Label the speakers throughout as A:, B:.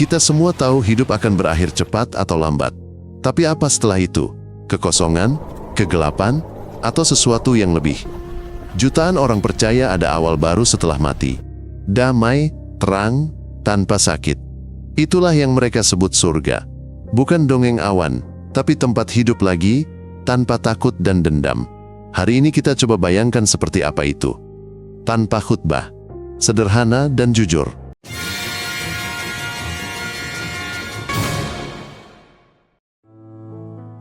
A: Kita semua tahu hidup akan berakhir cepat atau lambat. Tapi apa setelah itu? Kekosongan, kegelapan, atau sesuatu yang lebih? Jutaan orang percaya ada awal baru setelah mati. Damai, terang, tanpa sakit. Itulah yang mereka sebut surga. Bukan dongeng awan, tapi tempat hidup lagi, tanpa takut dan dendam. Hari ini kita coba bayangkan seperti apa itu. Tanpa khutbah. Sederhana dan jujur.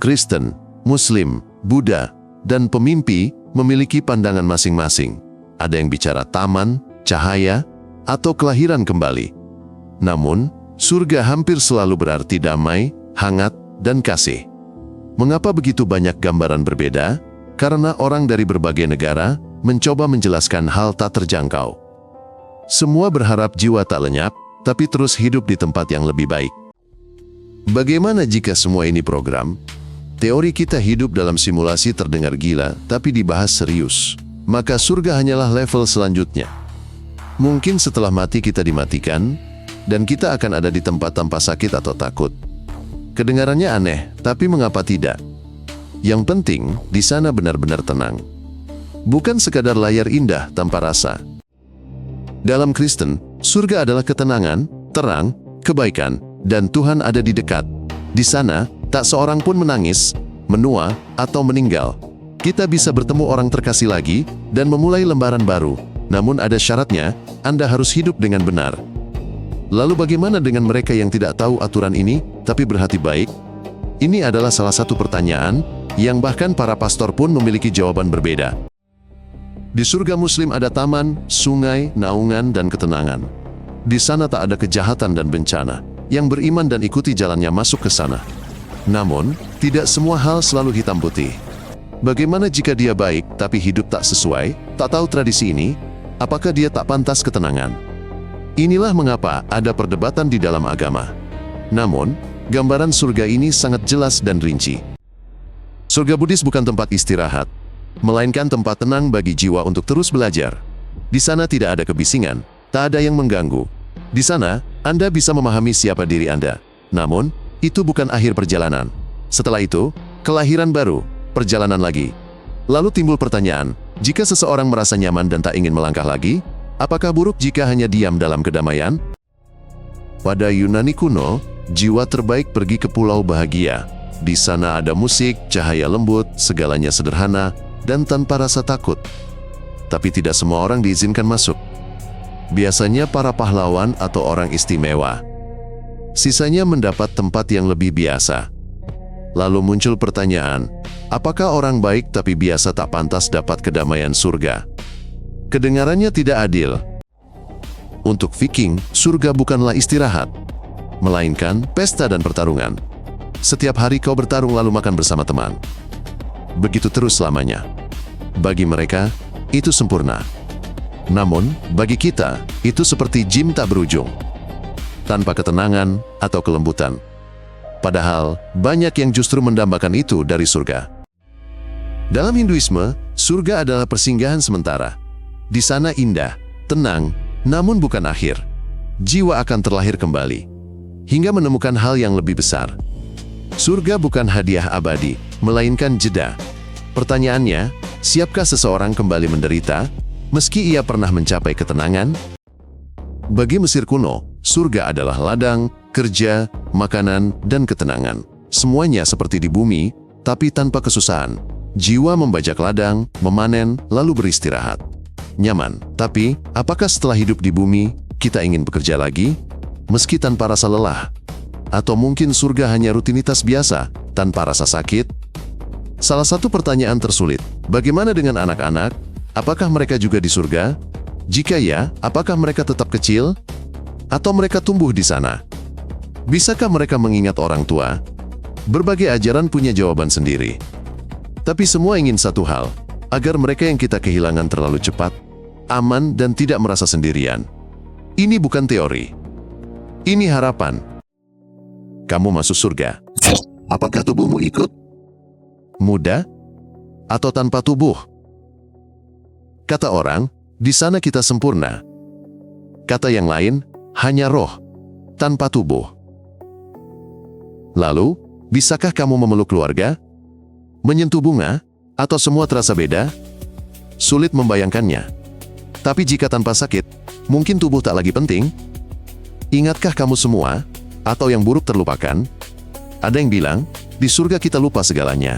A: Kristen, Muslim, Buddha, dan pemimpi memiliki pandangan masing-masing. Ada yang bicara taman, cahaya, atau kelahiran kembali. Namun, surga hampir selalu berarti damai, hangat, dan kasih. Mengapa begitu banyak gambaran berbeda? Karena orang dari berbagai negara mencoba menjelaskan hal tak terjangkau. Semua berharap jiwa tak lenyap, tapi terus hidup di tempat yang lebih baik. Bagaimana jika semua ini program? Teori kita hidup dalam simulasi terdengar gila, tapi dibahas serius. Maka surga hanyalah level selanjutnya. Mungkin setelah mati kita dimatikan, dan kita akan ada di tempat tanpa sakit atau takut. Kedengarannya aneh, tapi mengapa tidak? Yang penting, di sana benar-benar tenang. Bukan sekadar layar indah tanpa rasa. Dalam Kristen, surga adalah ketenangan, terang, kebaikan, dan Tuhan ada di dekat. Di sana, tak seorang pun menangis, menua, atau meninggal. Kita bisa bertemu orang terkasih lagi, dan memulai lembaran baru. Namun ada syaratnya, Anda harus hidup dengan benar. Lalu bagaimana dengan mereka yang tidak tahu aturan ini, tapi berhati baik? Ini adalah salah satu pertanyaan, yang bahkan para pastor pun memiliki jawaban berbeda. Di surga Muslim ada taman, sungai, naungan, dan ketenangan. Di sana tak ada kejahatan dan bencana. Yang beriman dan ikuti jalannya masuk ke sana. Namun, tidak semua hal selalu hitam putih. Bagaimana jika dia baik, tapi hidup tak sesuai, tak tahu tradisi ini? Apakah dia tak pantas ketenangan? Inilah mengapa ada perdebatan di dalam agama. Namun, gambaran surga ini sangat jelas dan rinci. Surga Buddhis bukan tempat istirahat, melainkan tempat tenang bagi jiwa untuk terus belajar. Di sana tidak ada kebisingan, tak ada yang mengganggu. Di sana, Anda bisa memahami siapa diri Anda. Namun, itu bukan akhir perjalanan. Setelah itu, kelahiran baru, perjalanan lagi. Lalu timbul pertanyaan, jika seseorang merasa nyaman dan tak ingin melangkah lagi, apakah buruk jika hanya diam dalam kedamaian? Pada Yunani kuno, jiwa terbaik pergi ke pulau bahagia. Di sana ada musik, cahaya lembut, segalanya sederhana, dan tanpa rasa takut. Tapi tidak semua orang diizinkan masuk. Biasanya para pahlawan atau orang istimewa. Sisanya mendapat tempat yang lebih biasa. Lalu muncul pertanyaan, apakah orang baik tapi biasa tak pantas dapat kedamaian surga? Kedengarannya tidak adil. Untuk Viking, surga bukanlah istirahat, melainkan pesta dan pertarungan. Setiap hari kau bertarung lalu makan bersama teman. Begitu terus selamanya. Bagi mereka, itu sempurna. Namun, bagi kita, itu seperti gym tak berujung. Tanpa ketenangan atau kelembutan. Padahal, banyak yang justru mendambakan itu dari surga. Dalam Hinduisme, surga adalah persinggahan sementara. Di sana indah, tenang, namun bukan akhir. Jiwa akan terlahir kembali, hingga menemukan hal yang lebih besar. Surga bukan hadiah abadi, melainkan jeda. Pertanyaannya, siapkah seseorang kembali menderita, meski ia pernah mencapai ketenangan? Bagi Mesir kuno, surga adalah ladang, kerja, makanan, dan ketenangan. Semuanya seperti di bumi, tapi tanpa kesusahan. Jiwa membajak ladang, memanen, lalu beristirahat. Nyaman, tapi apakah setelah hidup di bumi, kita ingin bekerja lagi? Meski tanpa rasa lelah? Atau mungkin surga hanya rutinitas biasa, tanpa rasa sakit? Salah satu pertanyaan tersulit, bagaimana dengan anak-anak? Apakah mereka juga di surga? Jika ya, apakah mereka tetap kecil? Atau mereka tumbuh di sana? Bisakah mereka mengingat orang tua? Berbagai ajaran punya jawaban sendiri. Tapi semua ingin satu hal, agar mereka yang kita kehilangan terlalu cepat, aman dan tidak merasa sendirian. Ini bukan teori. Ini harapan. Kamu masuk surga. Apakah tubuhmu ikut? Muda? Atau tanpa tubuh? Kata orang, di sana kita sempurna. Kata yang lain, hanya roh. tanpa tubuh. Lalu, bisakah kamu memeluk keluarga? Menyentuh bunga? Atau semua terasa beda? Sulit membayangkannya. Tapi jika tanpa sakit, mungkin tubuh tak lagi penting? Ingatkah kamu semua? Atau yang buruk terlupakan? Ada yang bilang, di surga kita lupa segalanya.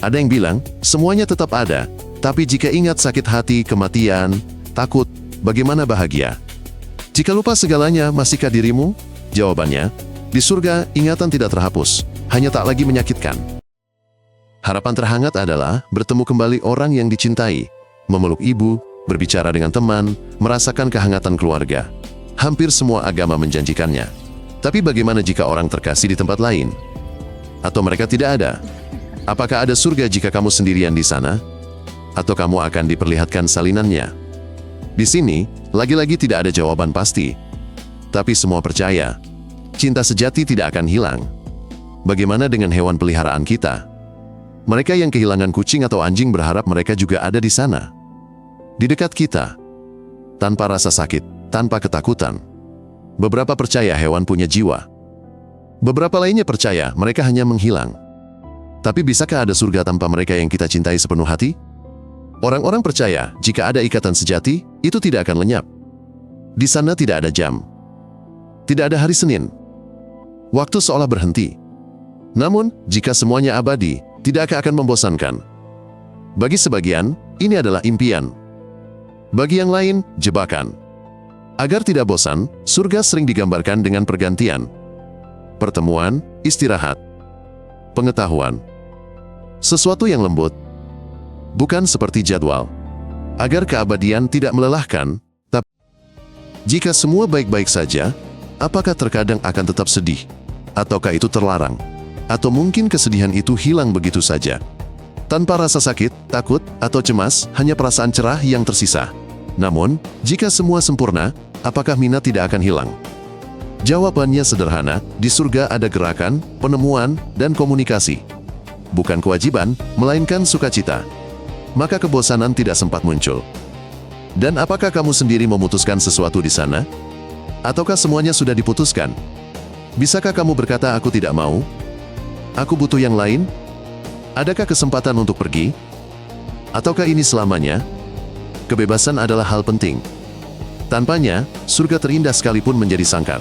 A: Ada yang bilang, semuanya tetap ada, tapi jika ingat sakit hati, kematian, takut, bagaimana bahagia? Jika lupa segalanya, masihkah dirimu? Jawabannya, di surga, ingatan tidak terhapus, hanya tak lagi menyakitkan. Harapan terhangat adalah bertemu kembali orang yang dicintai, memeluk ibu, berbicara dengan teman, merasakan kehangatan keluarga. Hampir semua agama menjanjikannya. Tapi bagaimana jika orang terkasih di tempat lain? Atau mereka tidak ada? Apakah ada surga jika kamu sendirian di sana? Atau kamu akan diperlihatkan salinannya? Di sini, lagi-lagi tidak ada jawaban pasti. Tapi semua percaya, cinta sejati tidak akan hilang. Bagaimana dengan hewan peliharaan kita? Mereka yang kehilangan kucing atau anjing berharap mereka juga ada di sana. Di dekat kita. Tanpa rasa sakit, tanpa ketakutan. Beberapa percaya hewan punya jiwa. Beberapa lainnya percaya mereka hanya menghilang. Tapi bisakah ada surga tanpa mereka yang kita cintai sepenuh hati? Orang-orang percaya jika ada ikatan sejati, itu tidak akan lenyap. Di sana tidak ada jam. Tidak ada hari Senin. Waktu seolah berhenti. Namun, jika semuanya abadi, tidak akan membosankan. Bagi sebagian, ini adalah impian. Bagi yang lain, jebakan. Agar tidak bosan, surga sering digambarkan dengan pergantian. Pertemuan, istirahat, pengetahuan. Sesuatu yang lembut. Bukan seperti jadwal. Agar keabadian tidak melelahkan, tapi jika semua baik-baik saja, apakah terkadang akan tetap sedih? Ataukah itu terlarang? Atau mungkin kesedihan itu hilang begitu saja? Tanpa rasa sakit, takut, atau cemas, hanya perasaan cerah yang tersisa. Namun, jika semua sempurna, apakah minat tidak akan hilang? Jawabannya sederhana, di surga ada gerakan, penemuan, dan komunikasi. Bukan kewajiban, melainkan sukacita. Maka kebosanan tidak sempat muncul. Dan apakah kamu sendiri memutuskan sesuatu di sana? Ataukah semuanya sudah diputuskan? Bisakah kamu berkata, aku tidak mau? Aku butuh yang lain? Adakah kesempatan untuk pergi? Ataukah ini selamanya? Kebebasan adalah hal penting. Tanpanya, surga terindah sekalipun menjadi sangkar.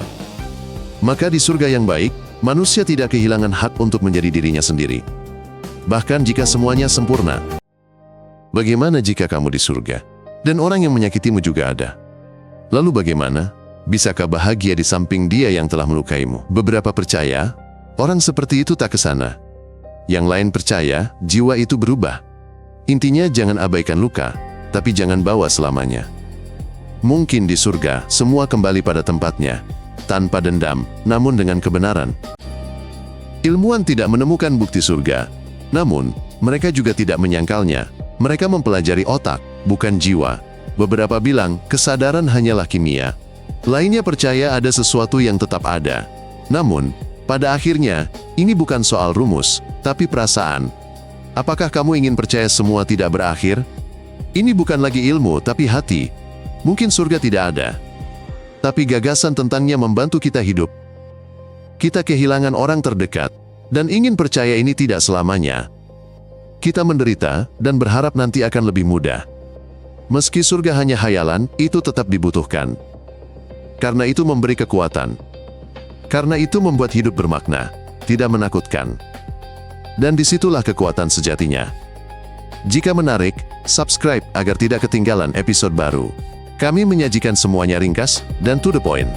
A: Maka di surga yang baik, manusia tidak kehilangan hak untuk menjadi dirinya sendiri. Bahkan jika semuanya sempurna. Bagaimana jika kamu di surga, dan orang yang menyakitimu juga ada? Lalu bagaimana? Bisakah bahagia di samping dia yang telah melukaimu? Beberapa percaya, orang seperti itu tak ke sana. Yang lain percaya, jiwa itu berubah. Intinya jangan abaikan luka, tapi jangan bawa selamanya. Mungkin di surga, semua kembali pada tempatnya, tanpa dendam, namun dengan kebenaran. Ilmuwan tidak menemukan bukti surga, namun, mereka juga tidak menyangkalnya. Mereka mempelajari otak, bukan jiwa. Beberapa bilang, kesadaran hanyalah kimia. Lainnya percaya ada sesuatu yang tetap ada. Namun, pada akhirnya, ini bukan soal rumus, tapi perasaan. Apakah kamu ingin percaya semua tidak berakhir? Ini bukan lagi ilmu, tapi hati. Mungkin surga tidak ada. Tapi gagasan tentangnya membantu kita hidup. Kita kehilangan orang terdekat, dan ingin percaya ini tidak selamanya. Kita menderita, dan berharap nanti akan lebih mudah. Meski surga hanya hayalan, itu tetap dibutuhkan. Karena itu memberi kekuatan. Karena itu membuat hidup bermakna, tidak menakutkan. Dan disitulah kekuatan sejatinya. Jika menarik, subscribe agar tidak ketinggalan episode baru. Kami menyajikan semuanya ringkas dan to the point.